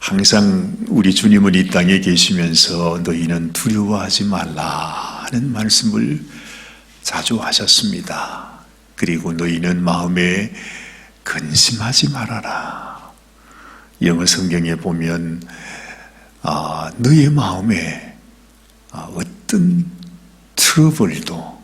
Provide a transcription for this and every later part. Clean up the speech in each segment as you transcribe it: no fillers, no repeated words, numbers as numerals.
항상 우리 주님은 이 땅에 계시면서 너희는 두려워하지 말라 하는 말씀을 자주 하셨습니다. 그리고 너희는 마음에 근심하지 말아라. 영어 성경에 보면 너희 마음에 어떤 트러블도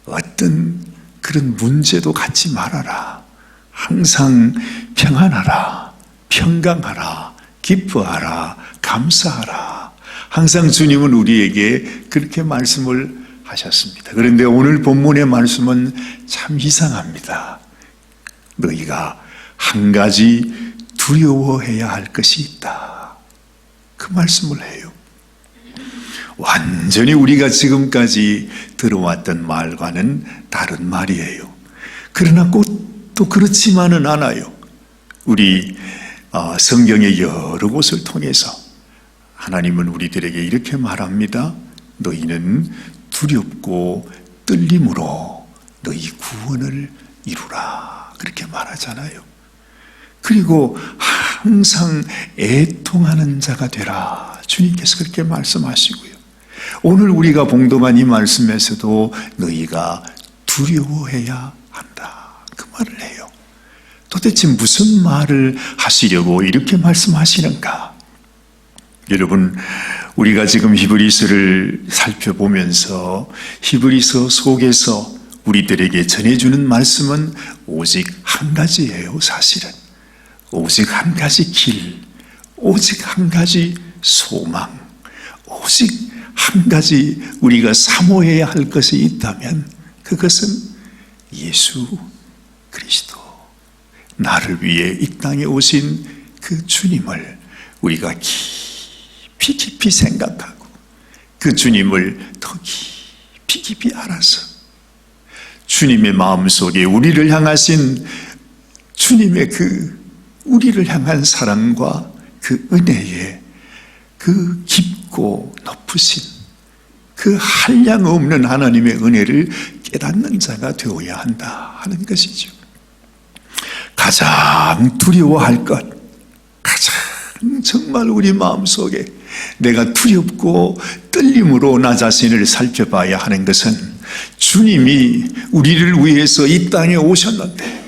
어떤 그런 문제도 갖지 말아라. 항상 평안하라, 평강하라, 기뻐하라, 감사하라. 항상 주님은 우리에게 그렇게 말씀을 하셨습니다. 그런데 오늘 본문의 말씀은 참 이상합니다. 너희가 한 가지 두려워해야 할 것이 있다. 그 말씀을 해요. 완전히 우리가 지금까지 들어왔던 말과는 다른 말이에요. 그러나 또 그렇지만은 않아요. 우리 성경의 여러 곳을 통해서 하나님은 우리들에게 이렇게 말합니다. 너희는 두렵고 떨림으로 너희 구원을 이루라. 그렇게 말하잖아요. 그리고 항상 애통하는 자가 되라. 주님께서 그렇게 말씀하시고요. 오늘 우리가 봉독한 이 말씀에서도 너희가 두려워해야 한다. 그 말을 해요. 도대체 무슨 말을 하시려고 이렇게 말씀하시는가? 여러분, 우리가 지금 히브리서를 살펴보면서 히브리서 속에서 우리들에게 전해주는 말씀은 오직 한 가지예요, 사실은. 오직 한 가지 길, 오직 한 가지 소망, 오직 한 가지 우리가 사모해야 할 것이 있다면 그것은 예수 그리스도, 나를 위해 이 땅에 오신 그 주님을 우리가 깊이 생각하고 그 주님을 더 깊이 알아서 주님의 마음속에 우리를 향하신 주님의 우리를 향한 사랑과 그 은혜에 그 깊고 높으신 그 한량 없는 하나님의 은혜를 깨닫는 자가 되어야 한다 하는 것이죠. 가장 두려워할 것, 가장 정말 우리 마음속에 내가 두렵고 떨림으로 나 자신을 살펴봐야 하는 것은 주님이 우리를 위해서 이 땅에 오셨는데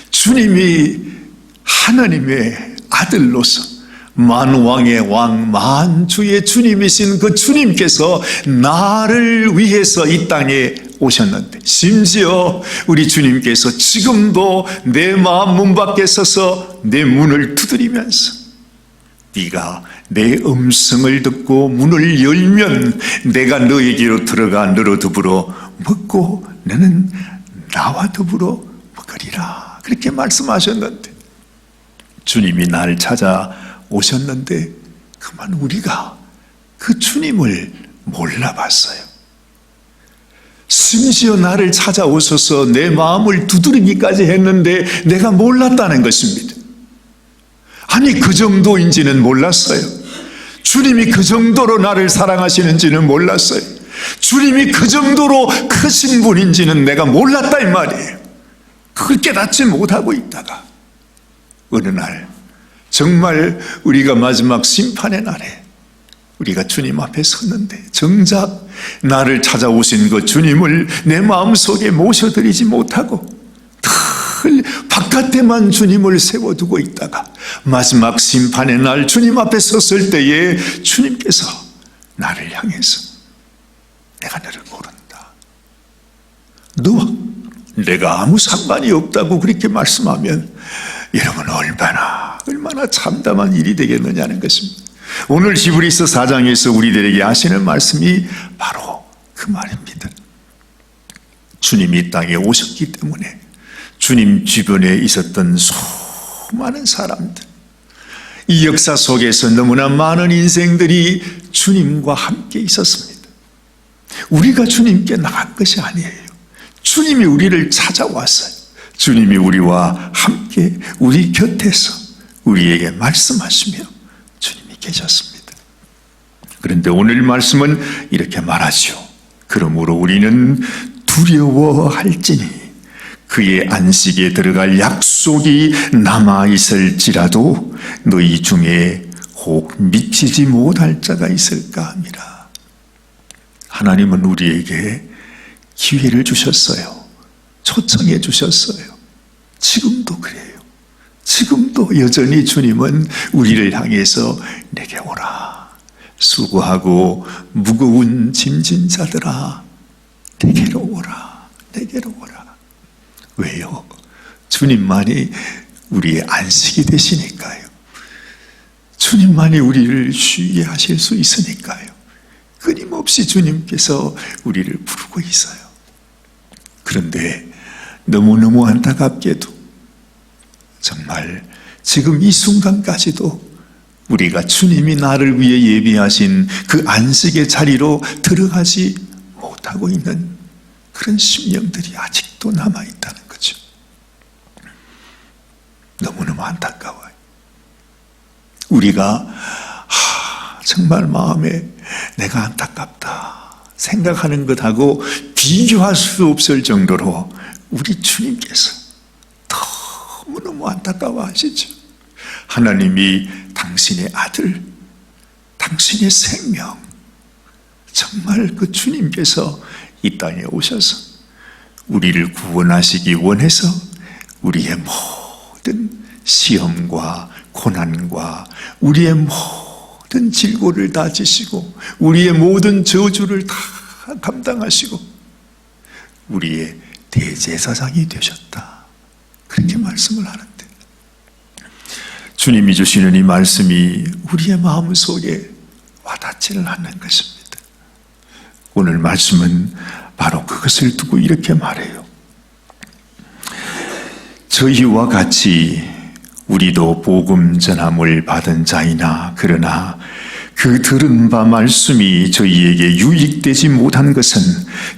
주님이 하나님의 아들로서 만왕의 왕, 만주의 주님이신 그 주님께서 나를 위해서 이 땅에 오셨는데 심지어 우리 주님께서 지금도 내 마음 문 밖에 서서 내 문을 두드리면서 네가 내 음성을 듣고 문을 열면 내가 너에게로 들어가 너로 더불어 먹고 너는 나와 더불어 먹으리라 그렇게 말씀하셨는데 주님이 나를 찾아오셨는데 그만 우리가 그 주님을 몰라봤어요. 심지어 나를 찾아오셔서 내 마음을 두드리기까지 했는데 내가 몰랐다는 것입니다. 아니 그 정도인지는 몰랐어요. 주님이 그 정도로 나를 사랑하시는지는 몰랐어요. 주님이 그 정도로 크신 분인지는 내가 몰랐다 이 말이에요. 그걸 깨닫지 못하고 있다가 어느 날 정말 우리가 마지막 심판의 날에 우리가 주님 앞에 섰는데 정작 나를 찾아오신 그 주님을 내 마음속에 모셔드리지 못하고 늘 바깥에만 주님을 세워두고 있다가 마지막 심판의 날 주님 앞에 섰을 때에 주님께서 나를 향해서 내가 너를 모른다. 너와 내가 아무 상관이 없다고 그렇게 말씀하면 여러분 얼마나 참담한 일이 되겠느냐는 것입니다. 오늘 히브리서 4장에서 우리들에게 하시는 말씀이 바로 그 말입니다. 주님이 이 땅에 오셨기 때문에 주님 주변에 있었던 수많은 사람들, 이 역사 속에서 너무나 많은 인생들이 주님과 함께 있었습니다. 우리가 주님께 나간 것이 아니에요. 주님이 우리를 찾아왔어요. 주님이 우리와 함께 우리 곁에서 우리에게 말씀하시며 주님이 계셨습니다. 그런데 오늘 말씀은 이렇게 말하죠. 그러므로 우리는 두려워할지니 그의 안식에 들어갈 약속이 남아있을지라도 너희 중에 혹 미치지 못할 자가 있을까 함이라. 하나님은 우리에게 기회를 주셨어요. 초청해 주셨어요. 지금도 그래요. 지금도 여전히 주님은 우리를 향해서 내게 오라. 수고하고 무거운 짐진 자들아, 내게로 오라. 내게로 오라. 왜요? 주님만이 우리의 안식이 되시니까요. 주님만이 우리를 쉬게 하실 수 있으니까요. 끊임없이 주님께서 우리를 부르고 있어요. 그런데 너무너무 안타깝게도 정말 지금 이 순간까지도 우리가 주님이 나를 위해 예비하신 그 안식의 자리로 들어가지 못하고 있는 그런 심령들이 아직도 남아있다는 거죠. 너무너무 안타까워요. 우리가 정말 마음에 내가 안타깝다 생각하는 것하고 비교할 수 없을 정도로 우리 주님께서 너무너무 안타까워하시죠. 하나님이 당신의 아들, 당신의 생명, 정말 그 주님께서 이 땅에 오셔서 우리를 구원하시기 원해서 우리의 모든 시험과 고난과 우리의 모든 질고를 다 지시고 우리의 모든 저주를 다 감당하시고 우리의 대제사장이 되셨다. 그렇게 말씀을 하는데 주님이 주시는 이 말씀이 우리의 마음속에 와닿지를 않는 것입니다. 오늘 말씀은 바로 그것을 두고 이렇게 말해요. 저희와 같이 우리도 복음 전함을 받은 자이나 그러나 그 들은 바 말씀이 저희에게 유익되지 못한 것은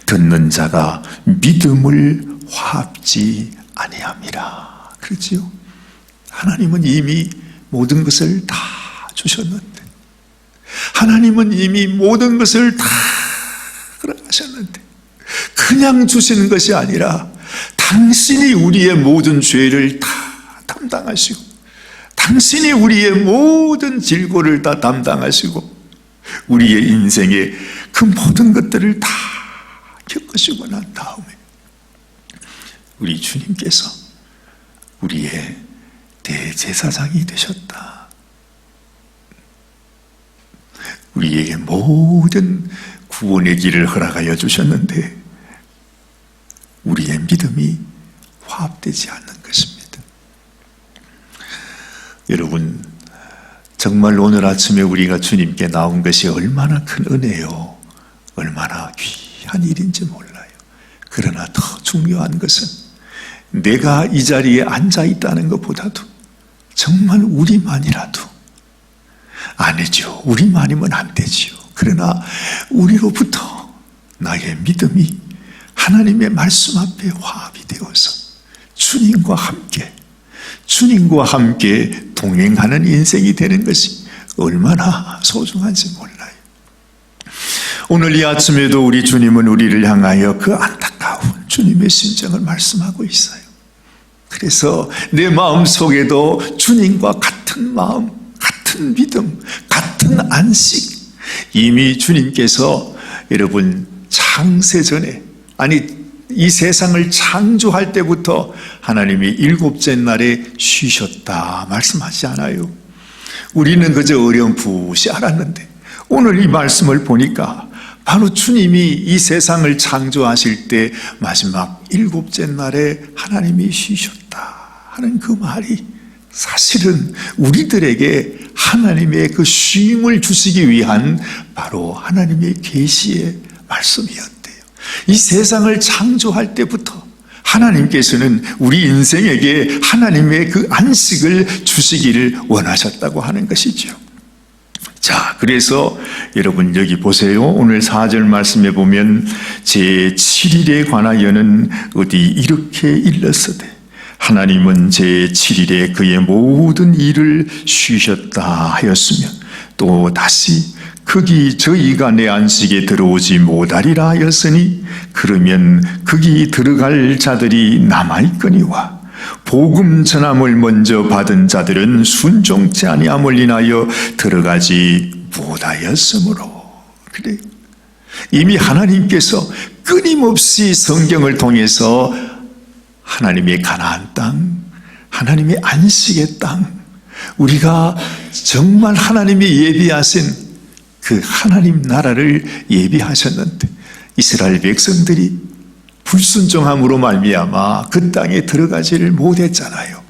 듣는 자가 믿음을 화합지 아니함이라. 그렇지요? 하나님은 이미 모든 것을 다 주셨는데, 하나님은 이미 모든 것을 다 하셨는데, 그냥 주시는 것이 아니라 당신이 우리의 모든 죄를 다 담당하시고 당신이 우리의 모든 질고를 다 담당하시고 우리의 인생의 그 모든 것들을 다 겪으시고 난 다음에 우리 주님께서 우리의 대제사장이 되셨다. 우리에게 모든 구원의 길을 허락하여 주셨는데 우리의 믿음이 화합되지 않는 것입니다. 여러분, 정말 오늘 아침에 우리가 주님께 나온 것이 얼마나 큰 은혜요, 얼마나 귀한 일인지 몰라요. 그러나 더 중요한 것은 내가 이 자리에 앉아 있다는 것보다도 정말 우리만이라도, 아니죠, 우리만이면 안 되지요. 그러나 우리로부터 나의 믿음이 하나님의 말씀 앞에 화합이 되어서 주님과 함께 동행하는 인생이 되는 것이 얼마나 소중한지 몰라요. 오늘 이 아침에도 우리 주님은 우리를 향하여 그 안타까운 주님의 심정을 말씀하고 있어요. 그래서 내 마음 속에도 주님과 같은 마음, 같은 믿음, 같은 안식, 이미 주님께서 여러분 창세전에, 아니 이 세상을 창조할 때부터 하나님이 일곱째 날에 쉬셨다 말씀하지 않아요? 우리는 그저 어렴풋이 알았는데 오늘 이 말씀을 보니까 바로 주님이 이 세상을 창조하실 때 마지막 일곱째 날에 하나님이 쉬셨다 하는 그 말이 사실은 우리들에게 하나님의 그 쉼을 주시기 위한 바로 하나님의 계시의 말씀이었대요. 이 세상을 창조할 때부터 하나님께서는 우리 인생에게 하나님의 그 안식을 주시기를 원하셨다고 하는 것이죠. 자, 그래서 여러분 여기 보세요. 오늘 4절 말씀에 보면 제7일에 관하여는 어디 이렇게 일렀으되 하나님은 제7일에 그의 모든 일을 쉬셨다 하였으며 또 다시 거기 저희가 내 안식에 들어오지 못하리라 하였으니 그러면 거기 들어갈 자들이 남아있거니와 복음 전함을 먼저 받은 자들은 순종치 아니함을 인하여 들어가지 못하였으므로. 그래요. 이미 하나님께서 끊임없이 성경을 통해서 하나님의 가나안 땅, 하나님의 안식의 땅, 우리가 정말 하나님이 예비하신 그 하나님 나라를 예비하셨는데 이스라엘 백성들이 불순종함으로 말미암아 그 땅에 들어가지를 못했잖아요.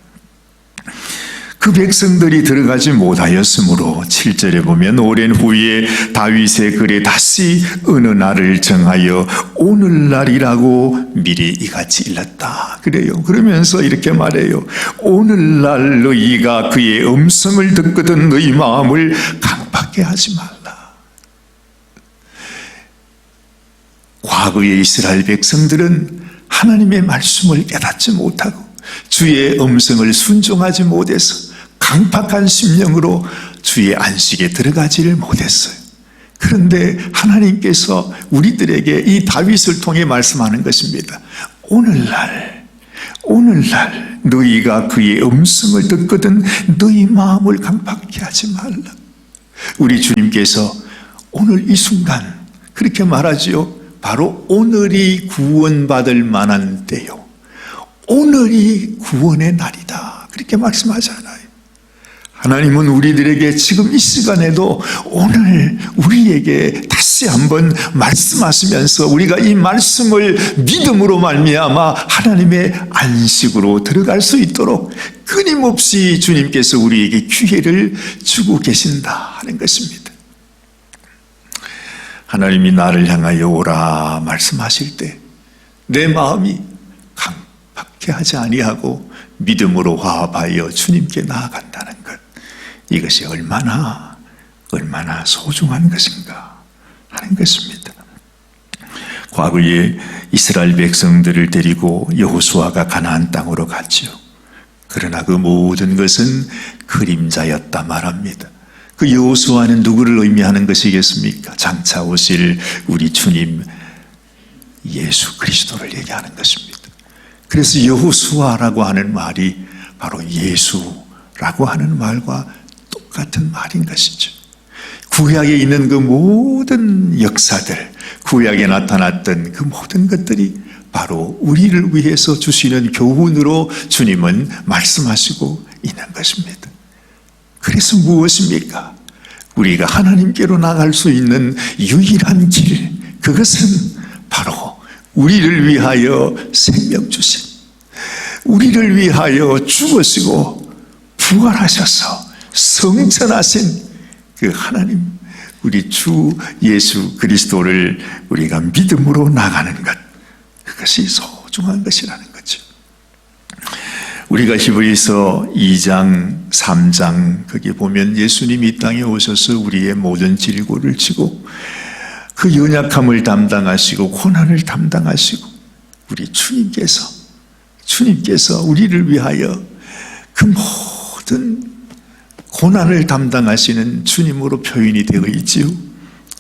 그 백성들이 들어가지 못하였으므로 7절에 보면 오랜 후에 다윗의 글에 다시 어느 날을 정하여 오늘날이라고 미리 이같이 일렀다. 그래요. 그러면서 이렇게 말해요. 오늘날 너희가 그의 음성을 듣거든 너희 마음을 강팍해 하지 말라. 과거의 이스라엘 백성들은 하나님의 말씀을 깨닫지 못하고 주의 음성을 순종하지 못해서 강팍한 심령으로 주의 안식에 들어가지를 못했어요. 그런데 하나님께서 우리들에게 이 다윗을 통해 말씀하는 것입니다. 오늘날 너희가 그의 음성을 듣거든 너희 마음을 강팍하게 하지 말라. 우리 주님께서 오늘 이 순간 그렇게 말하지요. 바로 오늘이 구원받을 만한 때요. 오늘이 구원의 날이다. 그렇게 말씀하잖아요. 하나님은 우리들에게 지금 이 시간에도 오늘 우리에게 다시 한번 말씀하시면서 우리가 이 말씀을 믿음으로 말미암아 하나님의 안식으로 들어갈 수 있도록 끊임없이 주님께서 우리에게 기회를 주고 계신다 하는 것입니다. 하나님이 나를 향하여 오라 말씀하실 때 내 마음이 강팍해 하지 아니하고 믿음으로 화합하여 주님께 나아간다는 것, 이것이 얼마나 소중한 것인가 하는 것입니다. 과거에 이스라엘 백성들을 데리고 여호수아가 가나안 땅으로 갔지요. 그러나 그 모든 것은 그림자였다 말합니다. 그 여호수아는 누구를 의미하는 것이겠습니까? 장차 오실 우리 주님 예수 그리스도를 얘기하는 것입니다. 그래서 여호수아라고 하는 말이 바로 예수라고 하는 말과 똑같은 말인 것이죠. 구약에 있는 그 모든 역사들, 구약에 나타났던 그 모든 것들이 바로 우리를 위해서 주시는 교훈으로 주님은 말씀하시고 있는 것입니다. 그래서 무엇입니까? 우리가 하나님께로 나갈 수 있는 유일한 길, 그것은 바로 우리를 위하여 생명 주신, 우리를 위하여 죽으시고 부활하셔서 성천하신 그 하나님, 우리 주 예수 그리스도를 우리가 믿음으로 나가는 것, 그것이 소중한 것이라는 거죠. 우리가 히브리서 2장, 3장 거기 보면 예수님이 이 땅에 오셔서 우리의 모든 질고를 지고 그 연약함을 담당하시고 고난을 담당하시고 우리 주님께서 우리를 위하여 그 모든 고난을 담당하시는 주님으로 표현이 되어 있지요.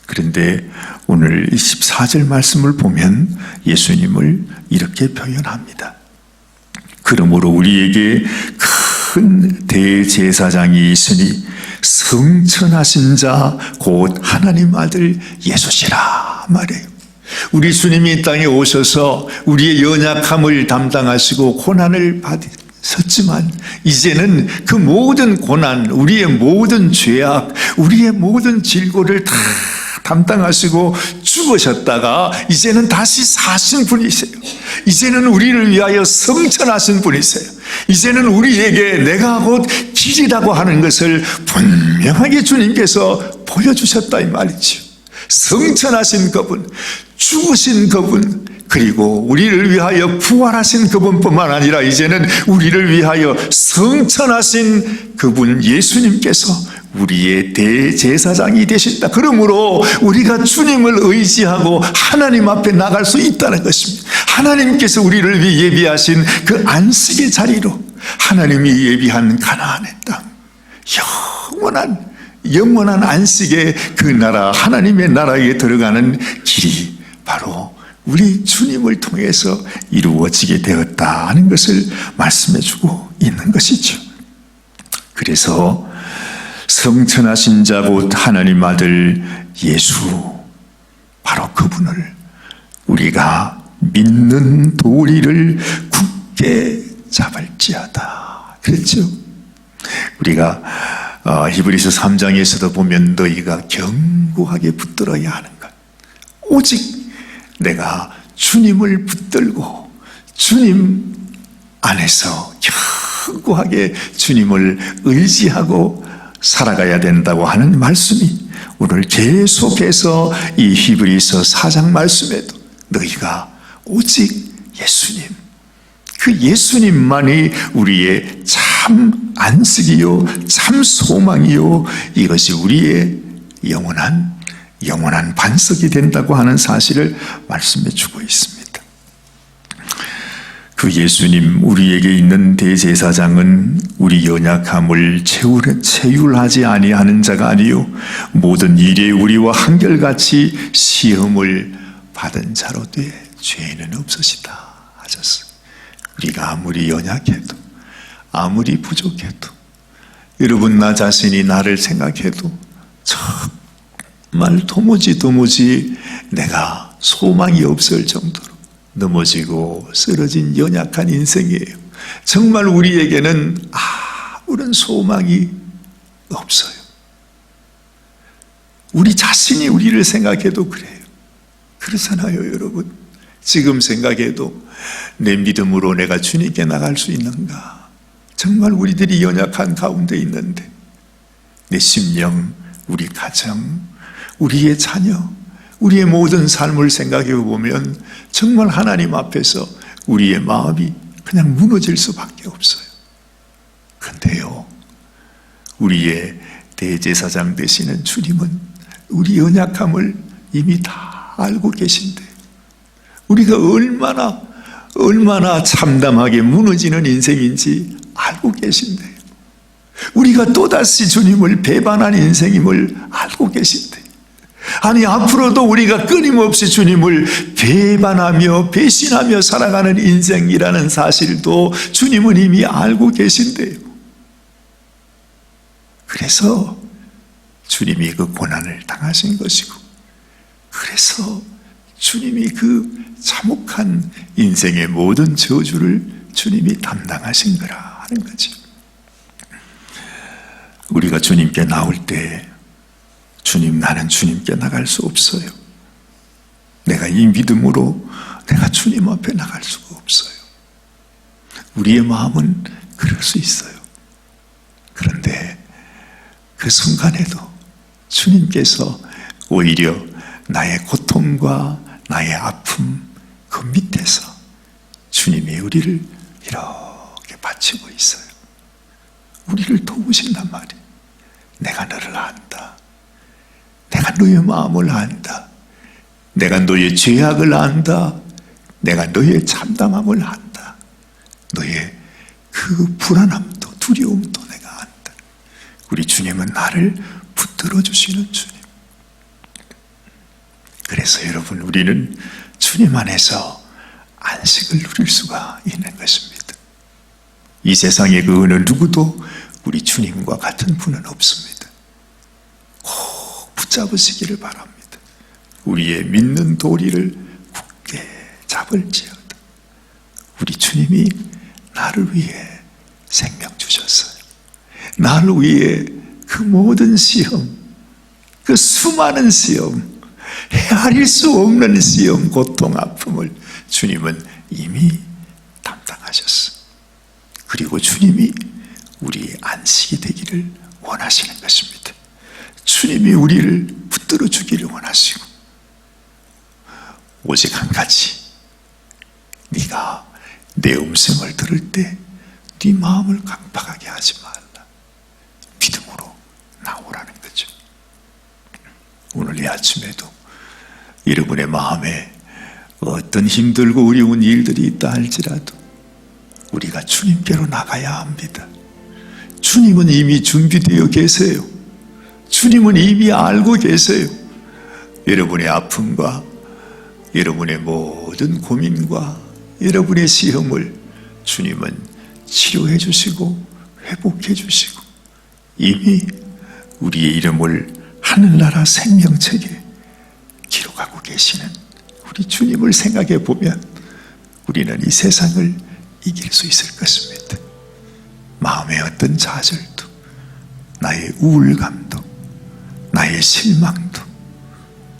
그런데 오늘 24절 말씀을 보면 예수님을 이렇게 표현합니다. 그러므로 우리에게 큰 대제사장이 있으니 성천하신 자 곧 하나님 아들 예수시라 말해요. 우리 주님이 이 땅에 오셔서 우리의 연약함을 담당하시고 고난을 받으셨지만 이제는 그 모든 고난, 우리의 모든 죄악, 우리의 모든 질고를 다 담당하시고 죽으셨다가 이제는 다시 사신 분이세요. 이제는 우리를 위하여 성천하신 분이세요. 이제는 우리에게 내가 곧 길이라고 하는 것을 분명하게 주님께서 보여주셨다 이 말이죠. 성천하신 그분, 죽으신 그분, 그리고 우리를 위하여 부활하신 그분뿐만 아니라 이제는 우리를 위하여 성천하신 그분 예수님께서 우리의 대제사장이 되신다. 그러므로 우리가 주님을 의지하고 하나님 앞에 나갈 수 있다는 것입니다. 하나님께서 우리를 위해 예비하신 그 안식의 자리로 하나님이 예비한 가나안의 땅, 영원한 안식의 그 나라, 하나님의 나라에 들어가는 길이 바로 우리 주님을 통해서 이루어지게 되었다는 것을 말씀해주고 있는 것이죠. 그래서 성천하신 자 곧 하나님 아들 예수, 바로 그분을 우리가 믿는 도리를 굳게 잡을지어다 그랬죠. 우리가 히브리서 3장에서도 보면 너희가 견고하게 붙들어야 하는 것, 오직 내가 주님을 붙들고 주님 안에서 견고하게 주님을 의지하고 살아가야 된다고 하는 말씀이 오늘 계속해서 이 히브리서 4장 말씀에도 너희가 오직 예수님, 그 예수님만이 우리의 참 안식이요 참 소망이요 이것이 우리의 영원한 반석이 된다고 하는 사실을 말씀해 주고 있습니다. 그 예수님, 우리에게 있는 대제사장은 우리 연약함을 체휼하지 아니하는 자가 아니요 모든 일에 우리와 한결같이 시험을 받은 자로 돼 죄는 없으시다 하셨어요. 우리가 아무리 연약해도, 아무리 부족해도, 여러분 나 자신이 나를 생각해도 정말 도무지 내가 소망이 없을 정도로 넘어지고 쓰러진 연약한 인생이에요. 정말 우리에게는 아무런 소망이 없어요. 우리 자신이 우리를 생각해도 그래요. 그렇잖아요, 여러분. 지금 생각해도 내 믿음으로 내가 주님께 나갈 수 있는가? 정말 우리들이 연약한 가운데 있는데 내 심령, 우리 가정, 우리의 자녀, 우리의 모든 삶을 생각해 보면 정말 하나님 앞에서 우리의 마음이 그냥 무너질 수밖에 없어요. 그런데요, 우리의 대제사장 되시는 주님은 우리 연약함을 이미 다 알고 계신데 우리가 얼마나 참담하게 무너지는 인생인지 알고 계신데요. 우리가 또다시 주님을 배반한 인생임을 알고 계신데, 아니 앞으로도 우리가 끊임없이 주님을 배반하며 배신하며 살아가는 인생이라는 사실도 주님은 이미 알고 계신데요. 그래서 주님이 그 고난을 당하신 것이고, 그래서 주님이 그 참혹한 인생의 모든 저주를 주님이 담당하신 거라 하는 거죠. 우리가 주님께 나올 때 나는 주님께 나갈 수 없어요. 내가 이 믿음으로 내가 주님 앞에 나갈 수가 없어요. 우리의 마음은 그럴 수 있어요. 그런데 그 순간에도 주님께서 오히려 나의 고통과 나의 아픔 그 밑에서 주님이 우리를 이렇게 받치고 있어요. 우리를 도우신단 말이에요. 내가 너를 안다. 내가 너의 마음을 안다. 내가 너의 죄악을 안다. 내가 너의 참담함을 안다. 너의 그 불안함도 두려움도 내가 안다. 우리 주님은 나를 붙들어 주시는 주님. 그래서 여러분, 우리는 주님 안에서 안식을 누릴 수가 있는 것입니다. 이 세상의 그 어느 누구도 우리 주님과 같은 분은 없습니다. 꼭 붙잡으시기를 바랍니다. 우리의 믿는 도리를 굳게 잡을지어다. 우리 주님이 나를 위해 생명 주셨어요. 나를 위해 그 모든 시험, 그 수많은 시험, 헤아릴 수 없는 시험, 고통, 아픔을 주님은 이미 담당하셨어요. 그리고 주님이 우리의 안식이 되기를 원하시는 것입니다. 주님이 우리를 붙들어 주기를 원하시고, 오직 한 가지, 네가 내 음성을 들을 때 네 마음을 강팍하게 하지 말라. 믿음으로 나오라는 거죠. 오늘 이 아침에도 여러분의 마음에 어떤 힘들고 어려운 일들이 있다 할지라도 우리가 주님께로 나가야 합니다. 주님은 이미 준비되어 계세요. 주님은 이미 알고 계세요. 여러분의 아픔과 여러분의 모든 고민과 여러분의 시험을 주님은 치료해 주시고 회복해 주시고 이미 우리의 이름을 하늘나라 생명책에 기록하고 계시는 우리 주님을 생각해 보면 우리는 이 세상을 이길 수 있을 것입니다. 마음의 어떤 좌절도, 나의 우울감도, 나의 실망도,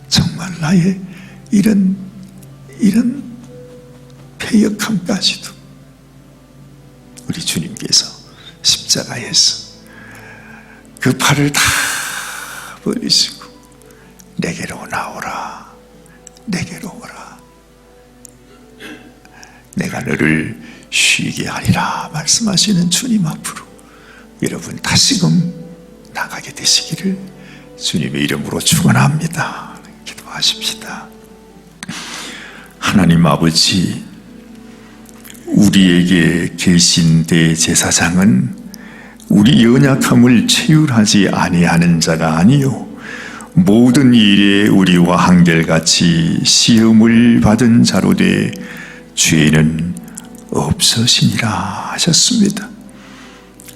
정말 나의 이런 패역함까지도 우리 주님께서 십자가에서 그 팔을 다 버리시고 내게로 나오라, 내게로 오라, 내가 너를 쉬게 하리라 말씀하시는 주님 앞으로 여러분 다시금 나가게 되시기를 주님의 이름으로 축원합니다. 기도하십시다. 하나님 아버지, 우리에게 계신 대제사장은 우리 연약함을 체휼하지 아니하는 자가 아니요 모든 일에 우리와 한결같이 시험을 받은 자로 돼 죄는 없으시니라 하셨습니다.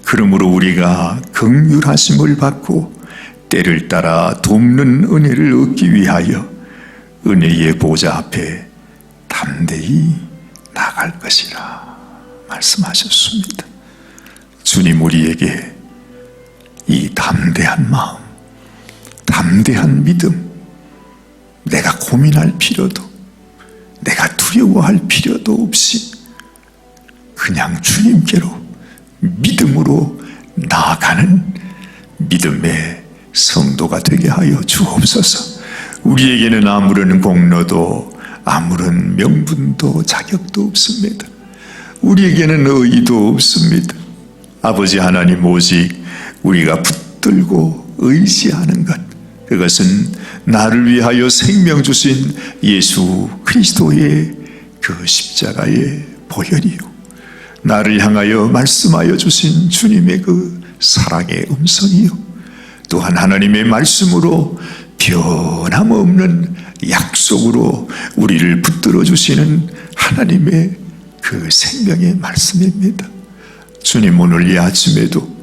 그러므로 우리가 긍휼하심을 받고 때를 따라 돕는 은혜를 얻기 위하여 은혜의 보좌 앞에 담대히 나갈 것이라 말씀하셨습니다. 주님 우리에게 이 담대한 마음, 담대한 믿음, 내가 고민할 필요도, 내가 두려워할 필요도 없이 그냥 주님께로 믿음으로 나아가는 믿음의 성도가 되게 하여 주옵소서. 우리에게는 아무런 공로도 아무런 명분도 자격도 없습니다. 우리에게는 의의도 없습니다. 아버지 하나님, 오직 우리가 붙들고 의지하는 것, 그것은 나를 위하여 생명 주신 예수 그리스도의 그 십자가의 보혈이요, 나를 향하여 말씀하여 주신 주님의 그 사랑의 음성이요, 또한 하나님의 말씀으로 변함없는 약속으로 우리를 붙들어 주시는 하나님의 그 생명의 말씀입니다. 주님, 오늘 이 아침에도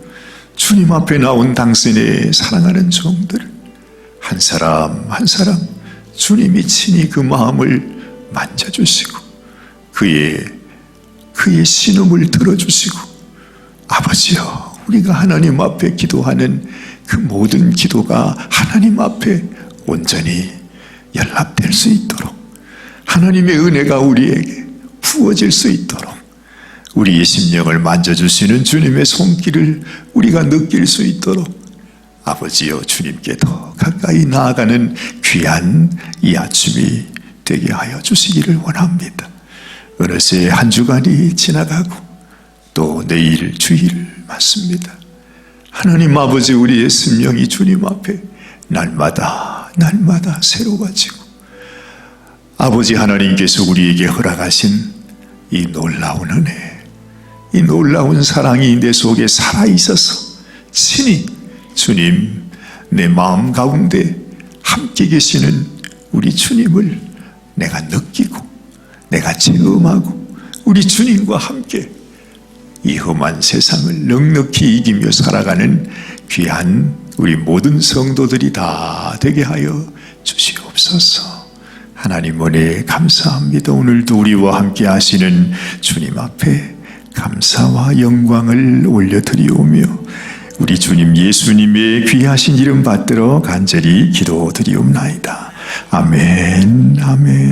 주님 앞에 나온 당신의 사랑하는 종들 한 사람 한 사람 주님이 친히 그 마음을 만져주시고 그의 신음을 들어주시고, 아버지여, 우리가 하나님 앞에 기도하는 그 모든 기도가 하나님 앞에 온전히 연락될 수 있도록, 하나님의 은혜가 우리에게 부어질 수 있도록, 우리의 심령을 만져주시는 주님의 손길을 우리가 느낄 수 있도록 아버지여, 주님께 더 가까이 나아가는 귀한 이 아침이 되게 하여 주시기를 원합니다. 어느새 한 주간이 지나가고 또 내일 주일 맞습니다. 하나님 아버지, 우리의 심령이 주님 앞에 날마다 새로워지고, 아버지 하나님께서 우리에게 허락하신 이 놀라운 은혜, 이 놀라운 사랑이 내 속에 살아있어서 친히 주님, 내 마음 가운데 함께 계시는 우리 주님을 내가 느끼고 내가 체험하고 우리 주님과 함께 이 험한 세상을 넉넉히 이기며 살아가는 귀한 우리 모든 성도들이 다 되게 하여 주시옵소서. 하나님 은혜 감사합니다. 오늘도 우리와 함께 하시는 주님 앞에 감사와 영광을 올려드리오며 우리 주님 예수님의 귀하신 이름 받들어 간절히 기도드리옵나이다. 아멘, 아멘.